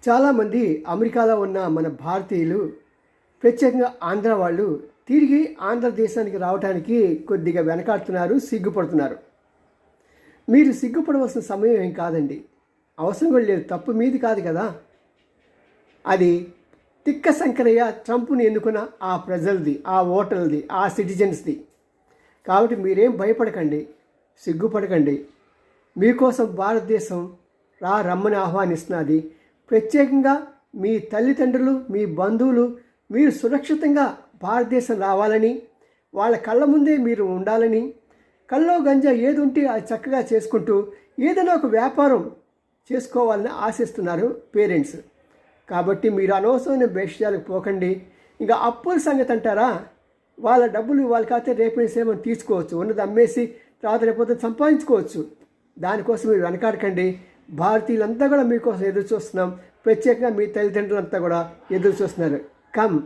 చాలామంది అమెరికాలో ఉన్న మన భారతీయులు, ప్రత్యేకంగా ఆంధ్ర వాళ్ళు తిరిగి ఆంధ్రదేశానికి రావడానికి కొద్దిగా వెనకాడుతున్నారు, సిగ్గుపడుతున్నారు. మీరు సిగ్గుపడవలసిన సమయం ఏం కాదండి. అవసరం కూడా లేదు. తప్పు మీది కాదు కదా. అది తిక్క శంకరయ్య ట్రంప్ని ఎన్నుకున్న ఆ ప్రజలది, ఆ ఓటర్లది, ఆ సిటిజన్స్ది. కాబట్టి మీరేం భయపడకండి, సిగ్గుపడకండి. మీకోసం భారతదేశం రమ్మని ఆహ్వానిస్తున్నది. ప్రత్యేకంగా మీ తల్లిదండ్రులు, మీ బంధువులు మీరు సురక్షితంగా భారతదేశం రావాలని, వాళ్ళ కళ్ళ ముందే మీరు ఉండాలని, కల్లో గంజా ఏది ఉంటే అది చక్కగా చేసుకుంటూ ఏదైనా ఒక వ్యాపారం చేసుకోవాలని ఆశిస్తున్నారు పేరెంట్స్. కాబట్టి మీరు అనవసరమైన విషయాలకు పోకండి. ఇంకా అప్పుల సంగతి అంటారా, వాళ్ళ డబ్బులు వాళ్ళకైతే రేపు ఏమైనా తీసుకోవచ్చు, ఉన్నది అమ్మేసి తర్వాత రేపు సంపాదించుకోవచ్చు. దానికోసం మీరు వెనకాడకండి. భారతీయులంతా కూడా మీకోసం ఎదురు చూస్తున్నాం. ప్రత్యేకంగా మీ తల్లిదండ్రులంతా కూడా ఎదురు చూస్తున్నారు. కమ్.